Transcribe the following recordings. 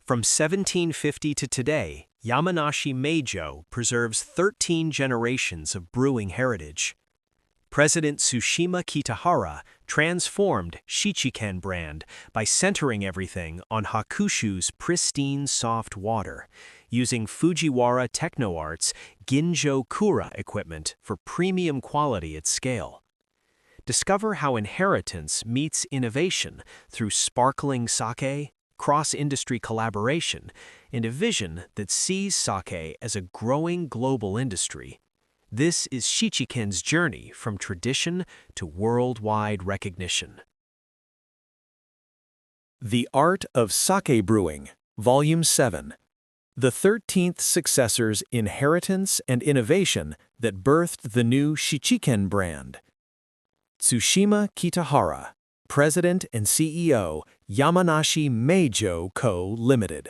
From 1750 to today, Yamanashi Meijo preserves 13 generations of brewing heritage. President Tsushima Kitahara transformed Shichiken brand by centering everything on Hakushu's pristine soft water, using Fujiwara Techno-Art's Ginjo Kura equipment for premium quality at scale. Discover how inheritance meets innovation through sparkling sake, cross-industry collaboration, and a vision that sees sake as a growing global industry. This is Shichiken's journey from tradition to worldwide recognition. The Art of Sake Brewing, Volume 7. The 13th Successor's Inheritance and Innovation that birthed the new Shichiken brand. Tsushima Kitahara, President and CEO, Yamanashi Meijo Co., Ltd.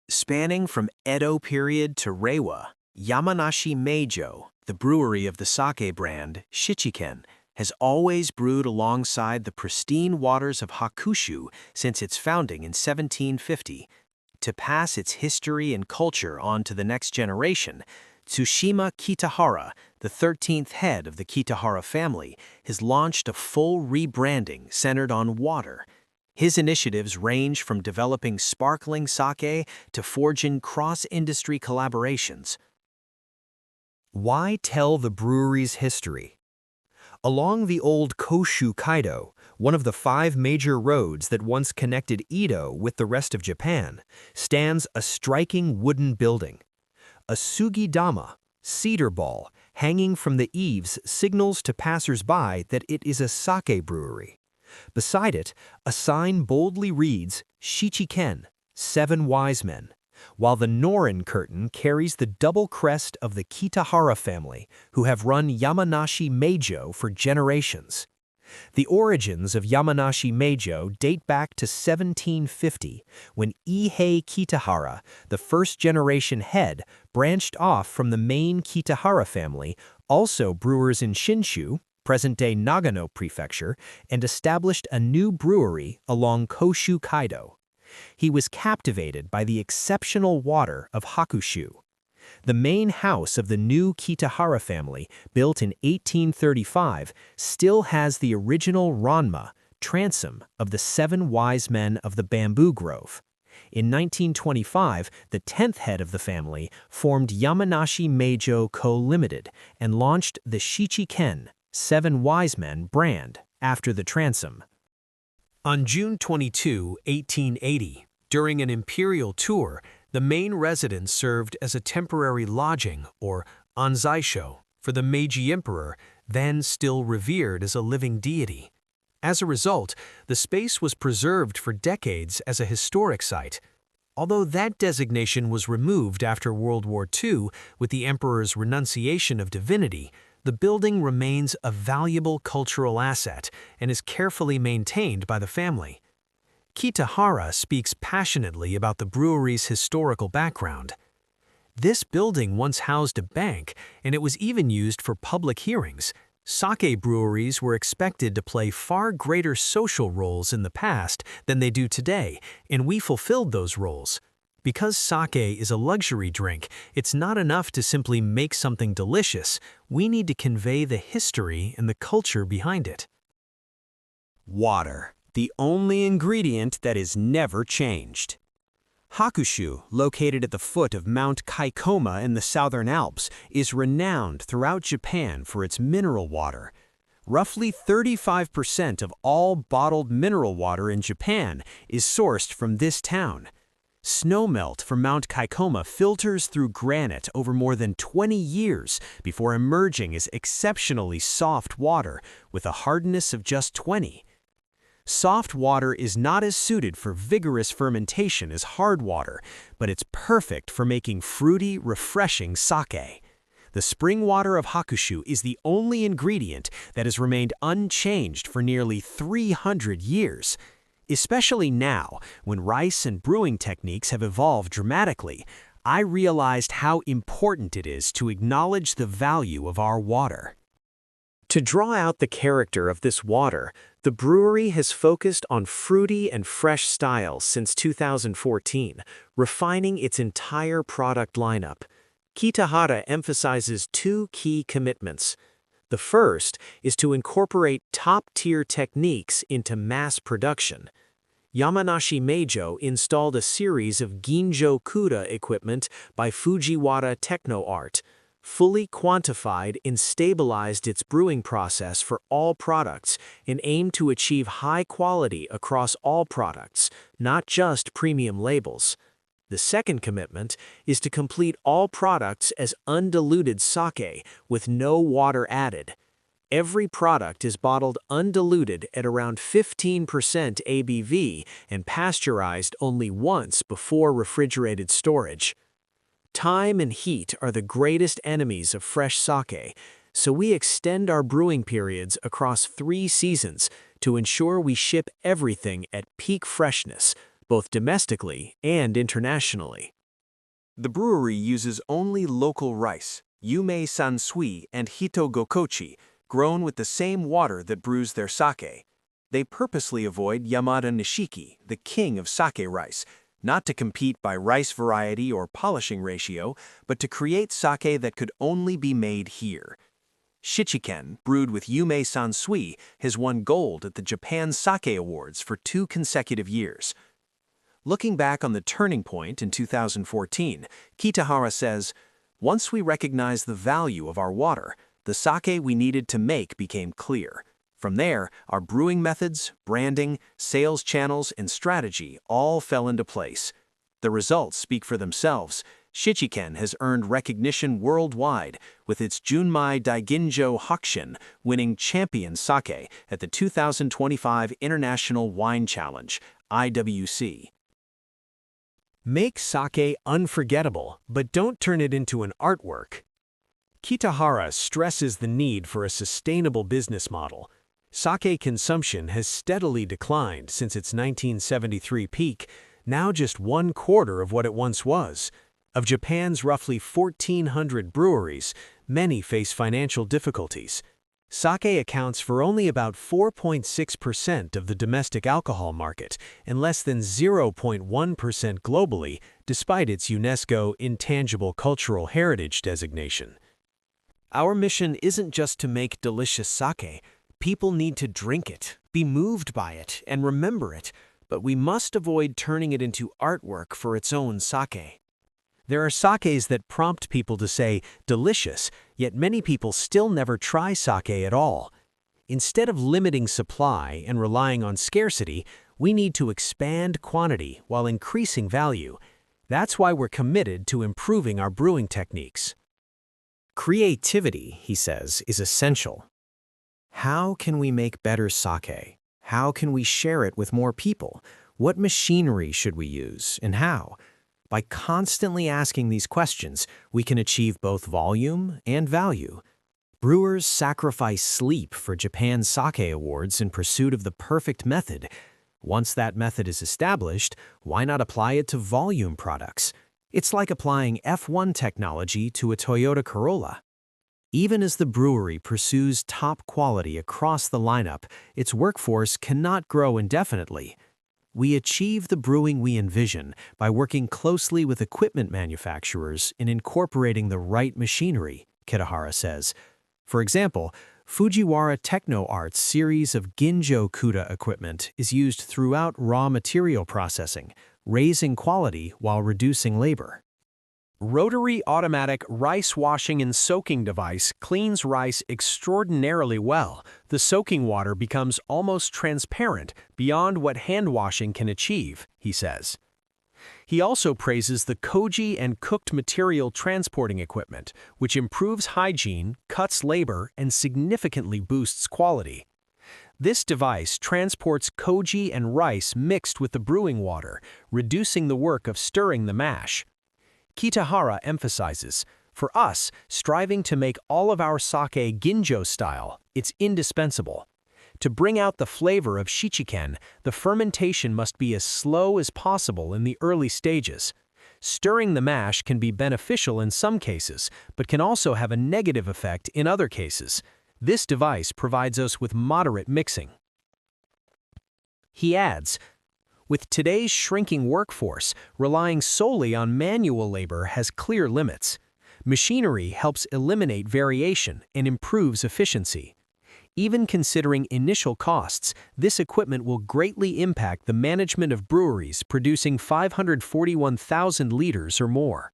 Spanning from Edo period to Reiwa, Yamanashi Meijo, the brewery of the sake brand, Shichiken, has always brewed alongside the pristine waters of Hakushu since its founding in 1750. To pass its history and culture on to the next generation, Tsushima Kitahara, the 13th head of the Kitahara family, has launched a full rebranding centered on water. His initiatives range from developing sparkling sake to forging cross-industry collaborations. Why tell the brewery's history? Along the old Koshu Kaido, one of the 5 major roads that once connected Edo with the rest of Japan, stands a striking wooden building. A sugidama, cedar ball, hanging from the eaves signals to passers-by that it is a sake brewery. Beside it, a sign boldly reads, Shichiken, 7 Wise Men, while the Norin curtain carries the double crest of the Kitahara family, who have run Yamanashi Meijo for generations. The origins of Yamanashi Meijo date back to 1750, when Ihei Kitahara, the first-generation head, branched off from the main Kitahara family, also brewers in Shinshu, present-day Nagano Prefecture, and established a new brewery along Koshu Kaido. He was captivated by the exceptional water of Hakushu. The main house of the new Kitahara family, built in 1835, still has the original ranma, transom of the 7 wise men of the bamboo grove. In 1925, the 10th head of the family formed Yamanashi Meijo Co., Ltd. And launched the Shichiken, 7 Wise Men brand after the transom. On June 22, 1880, during an imperial tour, the main residence served as a temporary lodging, or anzaisho, for the Meiji Emperor, then still revered as a living deity. As a result, the space was preserved for decades as a historic site. Although that designation was removed after World War II with the Emperor's renunciation of divinity, the building remains a valuable cultural asset and is carefully maintained by the family. Kitahara speaks passionately about the brewery's historical background. This building once housed a bank, and it was even used for public hearings. Sake breweries were expected to play far greater social roles in the past than they do today, and we fulfilled those roles. Because sake is a luxury drink, it's not enough to simply make something delicious. We need to convey the history and the culture behind it. Water, the only ingredient that is never changed. Hakushu, located at the foot of Mount Kaikoma in the Southern Alps, is renowned throughout Japan for its mineral water. Roughly 35% of all bottled mineral water in Japan is sourced from this town. Snowmelt from Mount Kaikoma filters through granite over more than 20 years before emerging as exceptionally soft water with a hardness of just 20. Soft water is not as suited for vigorous fermentation as hard water, but it's perfect for making fruity, refreshing sake. The spring water of Hakushu is the only ingredient that has remained unchanged for nearly 300 years. Especially now, when rice and brewing techniques have evolved dramatically, I realized how important it is to acknowledge the value of our water. To draw out the character of this water, the brewery has focused on fruity and fresh styles since 2014, refining its entire product lineup. Kitahara emphasizes two key commitments. The first is to incorporate top-tier techniques into mass production. Yamanashi Meijo installed a series of Ginjo Kuda equipment by Fujiwara Techno-Art, fully quantified and stabilized its brewing process for all products and aimed to achieve high quality across all products, not just premium labels. The second commitment is to complete all products as undiluted sake with no water added. Every product is bottled undiluted at around 15% ABV and pasteurized only once before refrigerated storage. Time and heat are the greatest enemies of fresh sake, so we extend our brewing periods across 3 seasons to ensure we ship everything at peak freshness, both domestically and internationally. The brewery uses only local rice, Yume Sansui and Hito Gokochi, grown with the same water that brews their sake. They purposely avoid Yamada Nishiki, the king of sake rice, not to compete by rice variety or polishing ratio, but to create sake that could only be made here. Shichiken, brewed with Yume Sansui, has won gold at the Japan Sake Awards for 2 consecutive years. Looking back on the turning point in 2014, Kitahara says, "Once we recognized the value of our water, the sake we needed to make became clear. From there, our brewing methods, branding, sales channels, and strategy all fell into place. The results speak for themselves. Shichiken has earned recognition worldwide, with its Junmai Daiginjo Hakushin winning Champion Sake at the 2025 International Wine Challenge, IWC. Make sake unforgettable, but don't turn it into an artwork. Kitahara stresses the need for a sustainable business model. Sake consumption has steadily declined since its 1973 peak, now just 1/4 of what it once was. Of Japan's roughly 1,400 breweries, many face financial difficulties. Sake accounts for only about 4.6% of the domestic alcohol market and less than 0.1% globally, despite its UNESCO Intangible Cultural Heritage designation. Our mission isn't just to make delicious sake. People need to drink it, be moved by it, and remember it, but we must avoid turning it into artwork for its own sake. There are sakes that prompt people to say, delicious, yet many people still never try sake at all. Instead of limiting supply and relying on scarcity, we need to expand quantity while increasing value. That's why we're committed to improving our brewing techniques. Creativity, he says, is essential. How can we make better sake? How can we share it with more people? What machinery should we use, and how? By constantly asking these questions, we can achieve both volume and value. Brewers sacrifice sleep for Japan's Sake Awards in pursuit of the perfect method. Once that method is established, why not apply it to volume products? It's like applying F1 technology to a Toyota Corolla. Even as the brewery pursues top quality across the lineup, its workforce cannot grow indefinitely. We achieve the brewing we envision by working closely with equipment manufacturers and incorporating the right machinery, Kitahara says. For example, Fujiwara Techno-Art's series of Ginjo Kuda equipment is used throughout raw material processing, raising quality while reducing labor. Rotary automatic rice washing and soaking device cleans rice extraordinarily well. The soaking water becomes almost transparent beyond what hand washing can achieve, he says. He also praises the koji and cooked material transporting equipment, which improves hygiene, cuts labor, and significantly boosts quality. This device transports koji and rice mixed with the brewing water, reducing the work of stirring the mash. Kitahara emphasizes, for us, striving to make all of our sake Ginjo style, it's indispensable. To bring out the flavor of Shichiken, the fermentation must be as slow as possible in the early stages. Stirring the mash can be beneficial in some cases, but can also have a negative effect in other cases. This device provides us with moderate mixing. He adds, with today's shrinking workforce, relying solely on manual labor has clear limits. Machinery helps eliminate variation and improves efficiency. Even considering initial costs, this equipment will greatly impact the management of breweries producing 541,000 liters or more.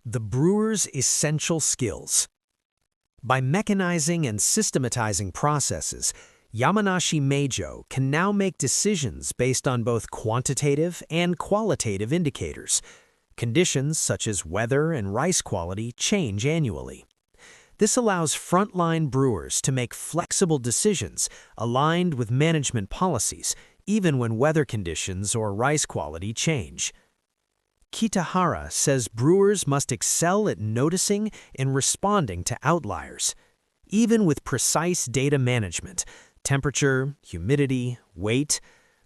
The brewer's essential skills. By mechanizing and systematizing processes, Yamanashi Meijo can now make decisions based on both quantitative and qualitative indicators. Conditions such as weather and rice quality change annually. This allows frontline brewers to make flexible decisions aligned with management policies, even when weather conditions or rice quality change. Kitahara says brewers must excel at noticing and responding to outliers. Even with precise data management, temperature, humidity, weight,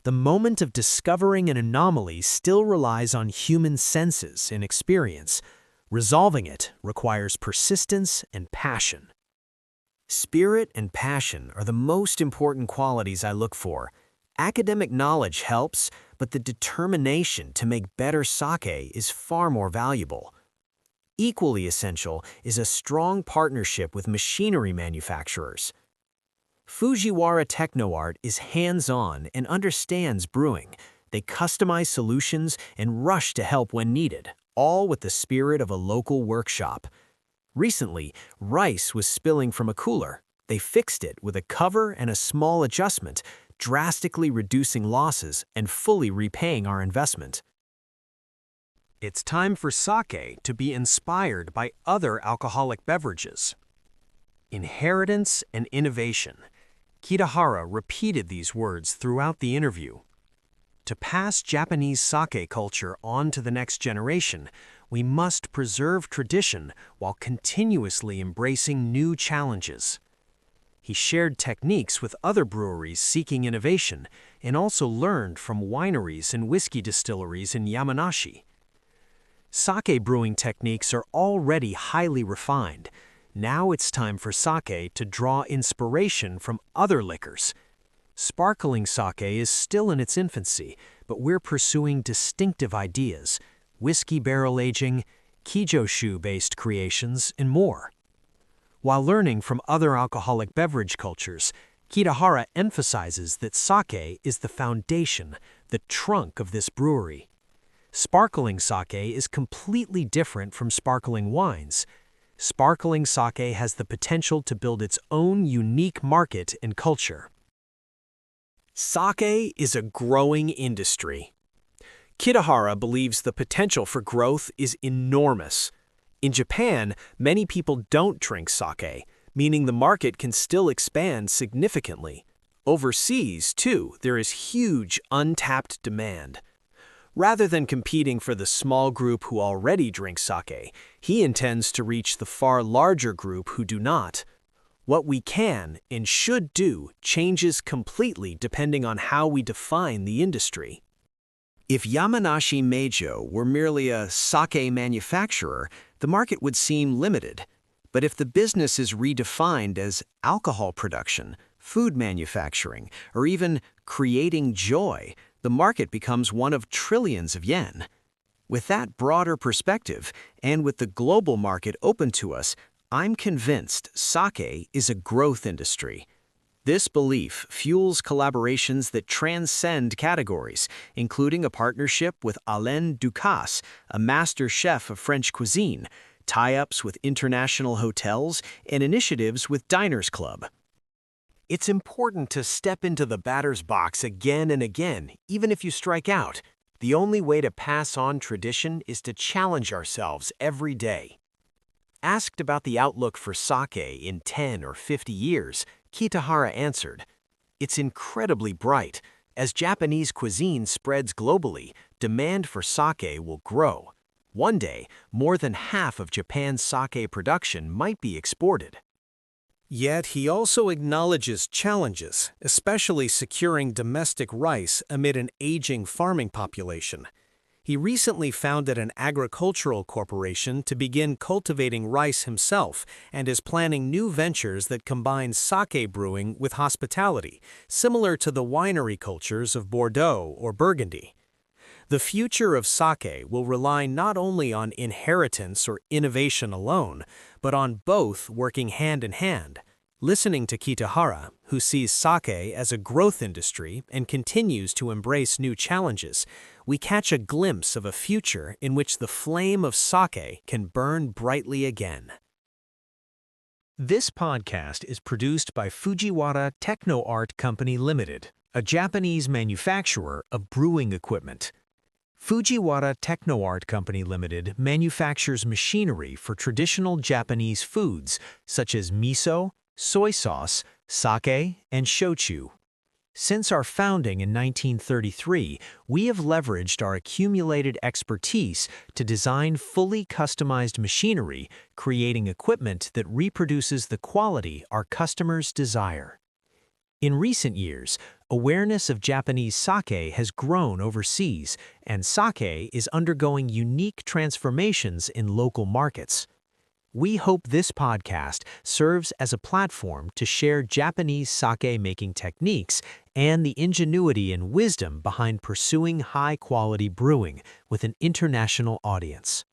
the moment of discovering an anomaly still relies on human senses and experience. Resolving it requires persistence and passion. Spirit and passion are the most important qualities I look for. Academic knowledge helps, but the determination to make better sake is far more valuable. Equally essential is a strong partnership with machinery manufacturers. Fujiwara Techno-Art is hands-on and understands brewing. They customize solutions and rush to help when needed, all with the spirit of a local workshop. Recently, rice was spilling from a cooler. They fixed it with a cover and a small adjustment, drastically reducing losses and fully repaying our investment. It's time for sake to be inspired by other alcoholic beverages. Inheritance and innovation. Kitahara repeated these words throughout the interview. To pass Japanese sake culture on to the next generation, we must preserve tradition while continuously embracing new challenges. He shared techniques with other breweries seeking innovation and also learned from wineries and whiskey distilleries in Yamanashi. Sake brewing techniques are already highly refined. Now it's time for sake to draw inspiration from other liquors. Sparkling sake is still in its infancy, but we're pursuing distinctive ideas, whiskey barrel aging, kijoshu-based creations, and more. While learning from other alcoholic beverage cultures, Kitahara emphasizes that sake is the foundation, the trunk of this brewery. Sparkling sake is completely different from sparkling wines. Sparkling sake has the potential to build its own unique market and culture. Sake is a growing industry. Kitahara believes the potential for growth is enormous. In Japan, many people don't drink sake, meaning the market can still expand significantly. Overseas, too, there is huge untapped demand. Rather than competing for the small group who already drink sake, he intends to reach the far larger group who do not. What we can and should do changes completely depending on how we define the industry. If Yamanashi Meijo were merely a sake manufacturer, the market would seem limited. But if the business is redefined as alcohol production, food manufacturing, or even creating joy, the market becomes one of trillions of yen. With that broader perspective, and with the global market open to us, I'm convinced sake is a growth industry. This belief fuels collaborations that transcend categories, including a partnership with Alain Ducasse, a master chef of French cuisine, tie-ups with international hotels, and initiatives with Diners Club. It's important to step into the batter's box again and again, even if you strike out. The only way to pass on tradition is to challenge ourselves every day. Asked about the outlook for sake in 10 or 50 years, Kitahara answered, "It's incredibly bright. As Japanese cuisine spreads globally, demand for sake will grow. One day, more than half of Japan's sake production might be exported." Yet he also acknowledges challenges, especially securing domestic rice amid an aging farming population. He recently founded an agricultural corporation to begin cultivating rice himself and is planning new ventures that combine sake brewing with hospitality, similar to the winery cultures of Bordeaux or Burgundy. The future of sake will rely not only on inheritance or innovation alone, but on both working hand in hand. Listening to Kitahara, who sees sake as a growth industry and continues to embrace new challenges, we catch a glimpse of a future in which the flame of sake can burn brightly again. This podcast is produced by Fujiwara Techno-Art Company Limited, a Japanese manufacturer of brewing equipment. Fujiwara Techno-Art Company Limited manufactures machinery for traditional Japanese foods such as miso, soy sauce, sake, and shochu. Since our founding in 1933, we have leveraged our accumulated expertise to design fully customized machinery, creating equipment that reproduces the quality our customers desire. In recent years, awareness of Japanese sake has grown overseas, and sake is undergoing unique transformations in local markets. We hope this podcast serves as a platform to share Japanese sake-making techniques and the ingenuity and wisdom behind pursuing high-quality brewing with an international audience.